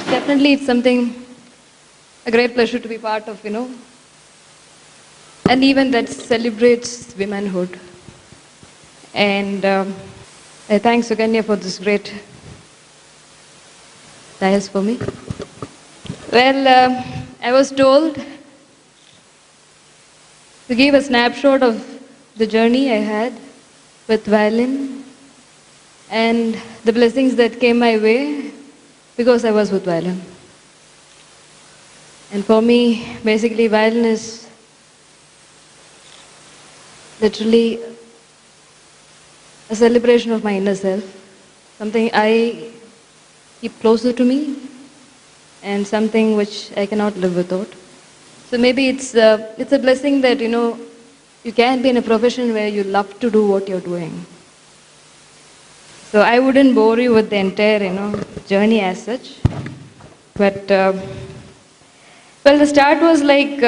Definitely, it's something, a great pleasure to be part of, an event that celebrates womanhood. And I thank Suganya for this great dias for me. Well, I was told to give a snapshot of the journey I had with violin and the blessings that came my way because I was with violin. And for me, basically, violin is literally a celebration of my inner self, something I keep closer to me, and something which I cannot live without. So maybe it's a blessing that you can be in a profession where you love to do what you're doing. So I wouldn't bore you with the entire journey as such, but well, the start was like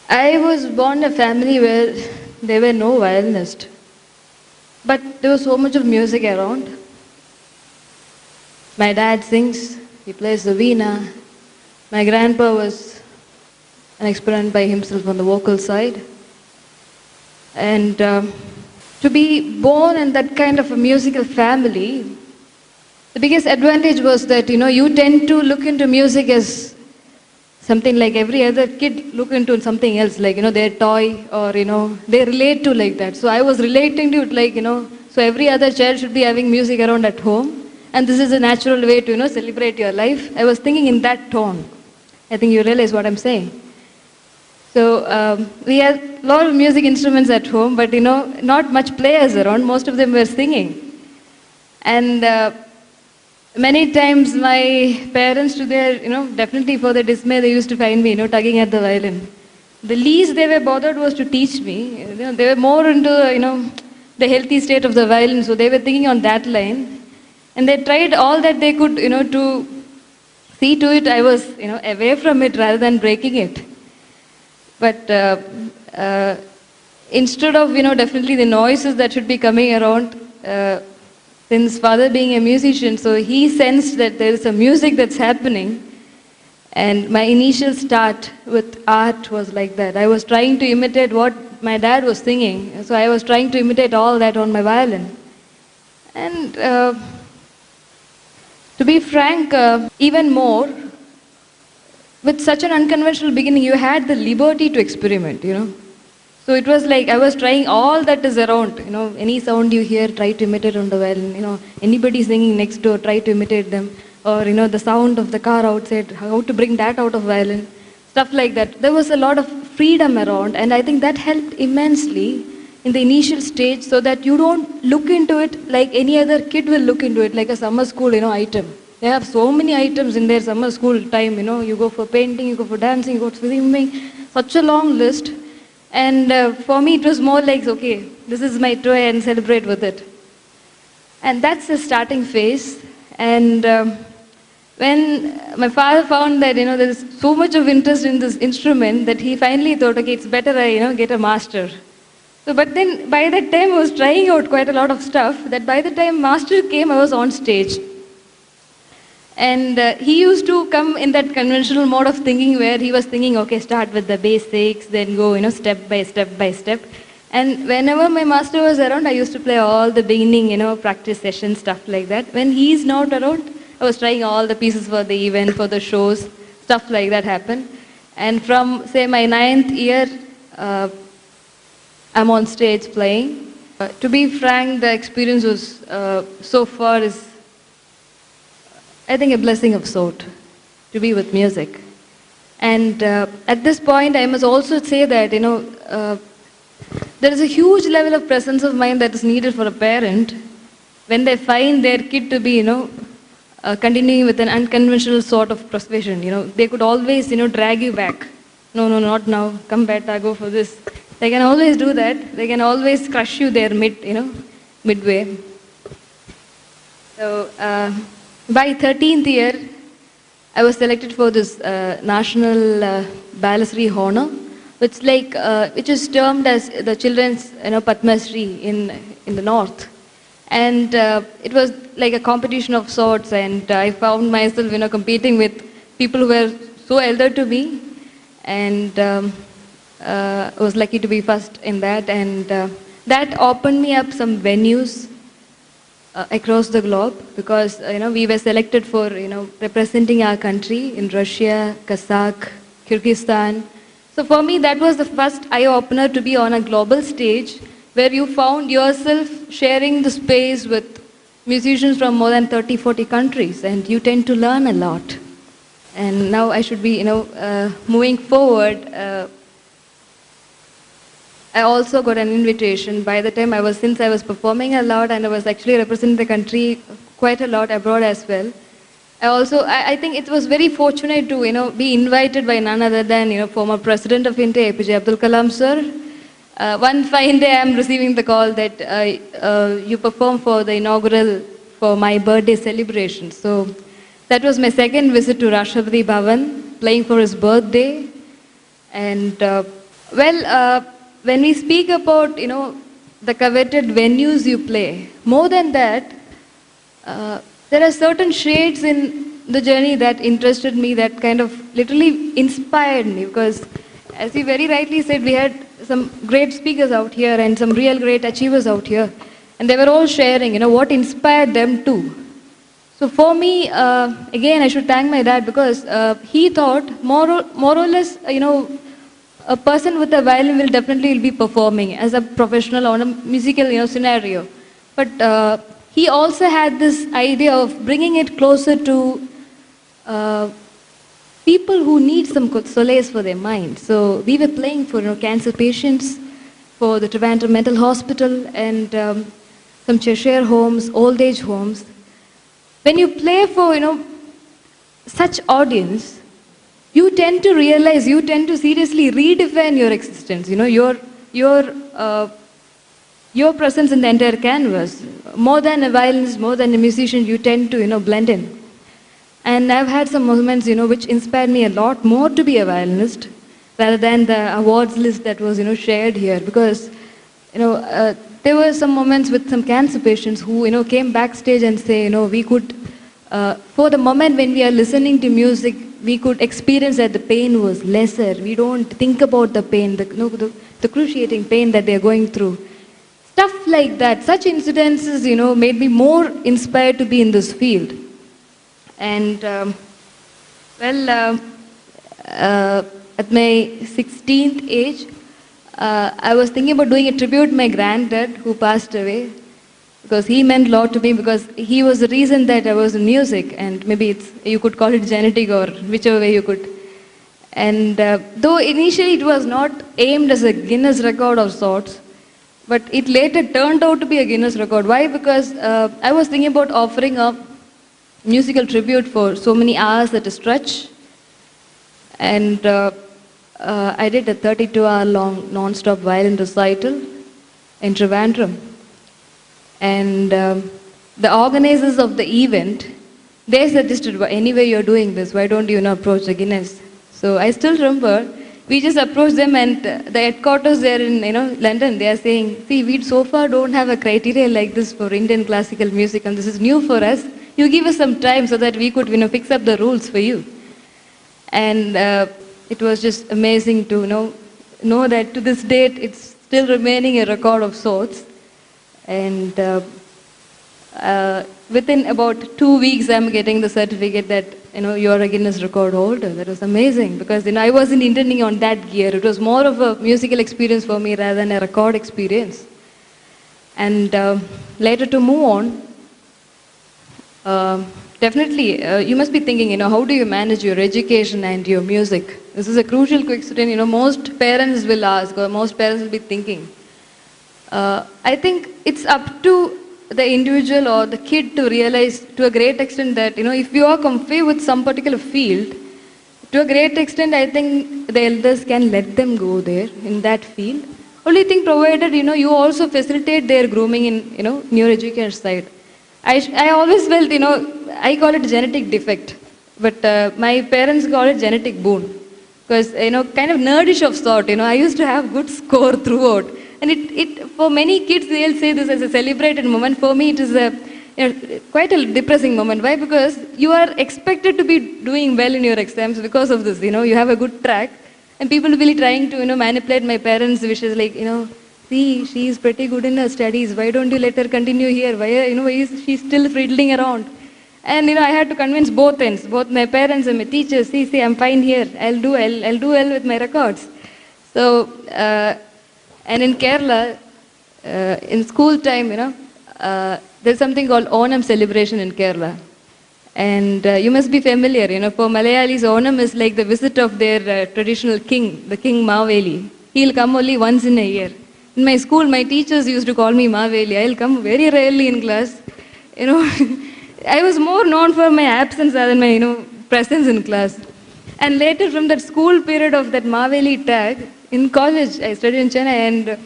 I was born in a family where there were no violinists, but there was so much of music around. My dad sings, he plays the veena. My grandpa was an exponent by himself on the vocal side. And to be born in that kind of a musical family, the biggest advantage was that, you tend to look into music as something like every other kid look into something else, like, their toy or, they relate to like that. So I was relating to it like, so every other child should be having music around at home. And this is a natural way to, celebrate your life. I was thinking in that tone. I think you realize what I'm saying. So we had a lot of music instruments at home, but, not much players around. Most of them were singing. And many times my parents, to their, definitely for their dismay, they used to find me, tugging at the violin. The least they were bothered was to teach me. They were more into, the healthy state of the violin, so they were thinking on that line. And they tried all that they could, to see to it I was, away from it rather than breaking it. But instead of, definitely the noises that should be coming around, since father being a musician, so he sensed that there is a music that's happening. And my initial start with art was like that. I was trying to imitate what my dad was singing. So I was trying to imitate all that on my violin. And to be frank, even more, with such an unconventional beginning, you had the liberty to experiment, So it was like I was trying all that is around, any sound you hear, try to imitate on the violin, anybody singing next door, try to imitate them, or, the sound of the car outside, how to bring that out of violin, stuff like that. There was a lot of freedom around, and I think that helped immensely in the initial stage so that you don't look into it like any other kid will look into it, like a summer school, item. They have so many items in their summer school time, you go for painting, you go for dancing, you go for swimming, such a long list. And for me, it was more like, okay, this is my toy and celebrate with it. And that's the starting phase. And when my father found that, there's so much of interest in this instrument that he finally thought, okay, it's better I, get a master. So, but then by that time, I was trying out quite a lot of stuff, that by the time master came, I was on stage. And he used to come in that conventional mode of thinking where he was thinking, okay, start with the basics, then go, step by step by step. And whenever my master was around, I used to play all the beginning, practice sessions, stuff like that. When he's not around, I was trying all the pieces for the event, for the shows, stuff like that happened. And from, say, my 9th year, I'm on stage playing. To be frank, the experience was, so far is, I think, a blessing of sort, to be with music. And at this point, I must also say that, there is a huge level of presence of mind that is needed for a parent when they find their kid to be, continuing with an unconventional sort of profession. They could always, drag you back. No, not now. Come better, go for this. They can always do that. They can always crush you there midway. So by 13th year, I was selected for this National Balasri Honor, which is termed as the children's Padma Shri in the north. And it was like a competition of sorts, and I found myself, competing with people who were so elder to me, and I was lucky to be first in that, and that opened me up some venues across the globe, because we were selected for representing our country in Russia, Kazakh, Kyrgyzstan. So for me, that was the first eye opener to be on a global stage where you found yourself sharing the space with musicians from more than 30, 40 countries, and you tend to learn a lot. And now I should be, moving forward. I also got an invitation. By the time since I was performing a lot, and I was actually representing the country quite a lot abroad as well. I think it was very fortunate to, be invited by none other than, former President of India, APJ Abdul Kalam sir. One fine day, I'm receiving the call that you perform for the inaugural, for my birthday celebration. So that was my second visit to Rashtrapati Bhavan, playing for his birthday. And when we speak about, the coveted venues you play, more than that, there are certain shades in the journey that interested me, that kind of literally inspired me, because as you very rightly said, we had some great speakers out here and some real great achievers out here, and they were all sharing, what inspired them too. So for me, again, I should thank my dad, because he thought more or less, a person with a violin will definitely be performing as a professional on a musical, scenario. But he also had this idea of bringing it closer to people who need some solace for their mind. So we were playing for cancer patients, for the Trivandrum Mental Hospital, and some Cheshire homes, old age homes. When you play for such audience, you tend to realize, you tend to seriously redefine your existence. Your presence in the entire canvas. More than a violinist, more than a musician, you tend to blend in. And I've had some moments which inspired me a lot more to be a violinist rather than the awards list that was shared here, because there were some moments with some cancer patients who came backstage and say we could for the moment when we are listening to music, we could experience that the pain was lesser. We don't think about the pain, the excruciating pain that they're going through. Stuff like that, such incidences, made me more inspired to be in this field. And at my 16th age, I was thinking about doing a tribute to my granddad who passed away, because he meant a lot to me, because he was the reason that I was in music, and maybe you could call it genetic or whichever way you could. And though initially it was not aimed as a Guinness record of sorts, but it later turned out to be a Guinness record. Why? Because I was thinking about offering a musical tribute for so many hours at a stretch, and I did a 32-hour long non-stop violin recital in Trivandrum. And the organizers of the event, they suggested, anyway you're doing this, why don't you approach the Guinness? So I still remember, we just approached them, and the headquarters there in London, they are saying, see, we so far don't have a criteria like this for Indian classical music, and this is new for us. You give us some time so that we could fix up the rules for you. And it was just amazing to know that to this date it's still remaining a record of sorts. And within about 2 weeks, I'm getting the certificate that you're a Guinness record holder. That was amazing, because I wasn't intending on that gear. It was more of a musical experience for me rather than a record experience. And later to move on, definitely you must be thinking, how do you manage your education and your music? This is a crucial question. Most parents will ask, or most parents will be thinking. I think it's up to the individual or the kid to realize to a great extent that, if you are comfy with some particular field, to a great extent, I think the elders can let them go there in that field. Only thing provided, you also facilitate their grooming in, neuroeducation side. I always felt, I call it genetic defect, but my parents call it genetic boon. Because, kind of nerdish of sort, I used to have good score throughout. And for many kids, they'll say this as a celebrated moment. For me, it is quite a depressing moment. Why? Because you are expected to be doing well in your exams because of this. You have a good track, and people will be trying to manipulate my parents' wishes, like see, she is pretty good in her studies. Why don't you let her continue here? Why is she still fiddling around? And I had to convince both ends, both my parents and my teachers. See, I'm fine here. I'll do well with my records. So, and in Kerala, in school time, there's something called Onam celebration in Kerala. And you must be familiar, for Malayalis, Onam is like the visit of their traditional king, the King Maveli. He'll come only once in a year. In my school, my teachers used to call me Maveli. I'll come very rarely in class. I was more known for my absence rather than my, presence in class. And later, from that school period of that Maveli tag, in college, I studied in Chennai,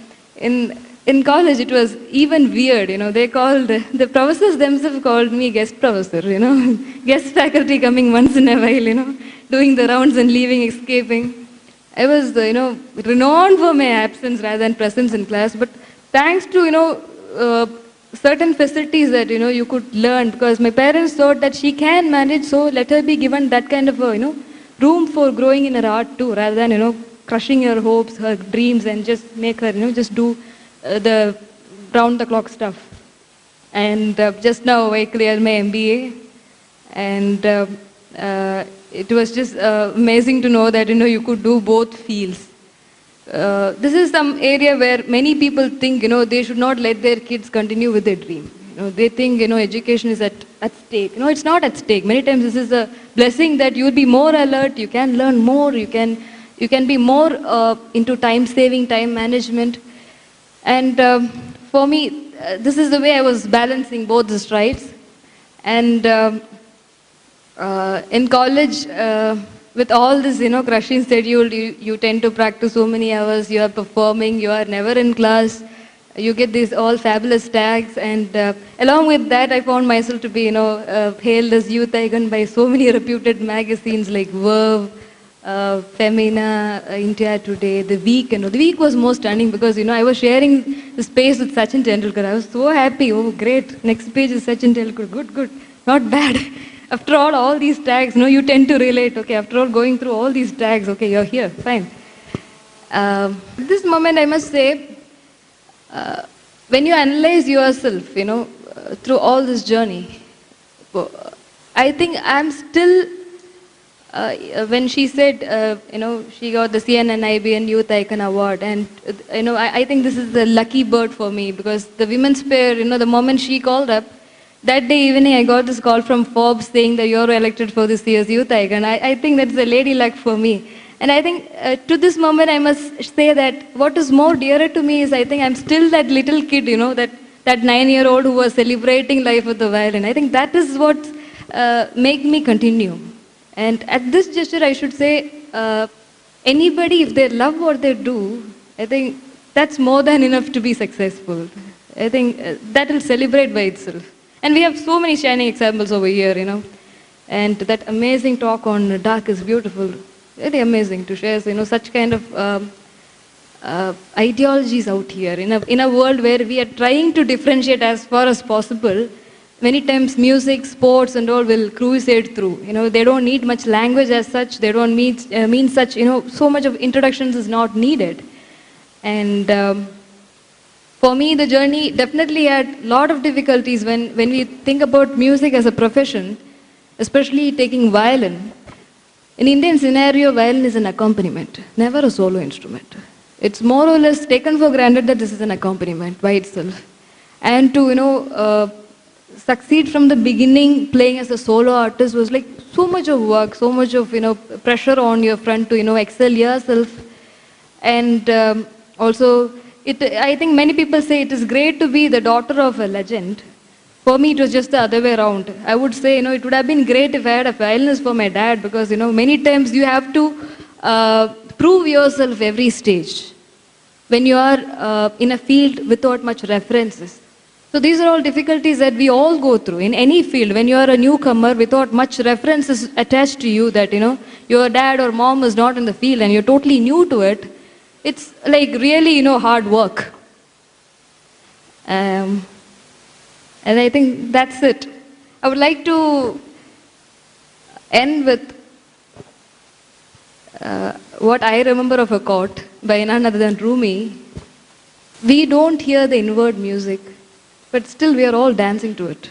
and in college, it was even weird. They called, the professors themselves called me guest professor, guest faculty coming once in a while, doing the rounds and leaving, escaping. I was, renowned for my absence rather than presence in class. But thanks to, certain facilities that, you could learn, because my parents thought that she can manage, so let her be given that kind of, room for growing in her art too, rather than, crushing her hopes, her dreams, and just make her, just do the round-the-clock stuff. And just now I cleared my MBA, and it was just amazing to know that, you could do both fields. This is some area where many people think, they should not let their kids continue with their dream. They think, education is at stake. It's not at stake. Many times this is a blessing that you'll be more alert, you can learn more, you can be more into time saving, time management. And for me, this is the way I was balancing both the strides. And in college, with all this, crushing schedule, you tend to practice so many hours, you are performing, you are never in class, you get these all fabulous tags, and along with that, I found myself to be, hailed as youth icon by so many reputed magazines like Verve, Femina, India Today, The Week. The Week was most stunning because, I was sharing the space with Sachin Tendulkar. I was so happy. Oh, great. Next page is Sachin Tendulkar. Good. Not bad. After all these tags, you tend to relate. Okay, after all, going through all these tags, okay, you're here. Fine. This moment, I must say, when you analyze yourself, through all this journey, I think I'm still... when she said, she got the CNN IBN Youth Icon Award, and I think this is the lucky bird for me, because the Women's Pair, the moment she called up, that day evening I got this call from Forbes saying that you're elected for this year's Youth Icon. I think that's a lady luck for me. And I think to this moment I must say that what is more dearer to me is I think I'm still that little kid, that 9-year-old who was celebrating life with the violin. I think that is what make me continue. And at this gesture, I should say, anybody, if they love what they do, I think that's more than enough to be successful. I think that will celebrate by itself. And we have so many shining examples over here, And that amazing talk on dark is beautiful. Really amazing to share, such kind of ideologies out here. In a world where we are trying to differentiate as far as possible, many times music, sports and all will crusade through. They don't need much language as such. They don't mean such, so much of introductions is not needed. And for me, the journey definitely had a lot of difficulties when we think about music as a profession, especially taking violin. In Indian scenario, violin is an accompaniment, never a solo instrument. It's more or less taken for granted that this is an accompaniment by itself. And to, succeed from the beginning playing as a solo artist was like so much of work, so much of pressure on your front to excel yourself. And also I think many people say it is great to be the daughter of a legend. For me it was just the other way around. I would say it would have been great if I had a violinist for my dad, because many times you have to prove yourself every stage when you are in a field without much references. So these are all difficulties that we all go through in any field. When you are a newcomer without much references attached to you, that your dad or mom is not in the field and you're totally new to it, it's like really hard work. Um, and I think that's it. I would like to end with what I remember of a quote by none other than Rumi. We don't hear the inward music, but still we are all dancing to it.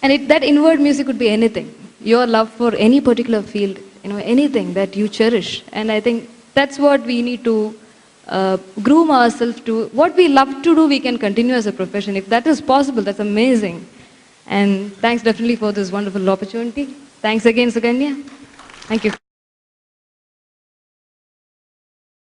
And that inward music could be anything. Your love for any particular field, anything that you cherish. And I think that's what we need to groom ourselves to. What we love to do, we can continue as a profession. If that is possible, that's amazing. And thanks definitely for this wonderful opportunity. Thanks again, Suganya. Thank you.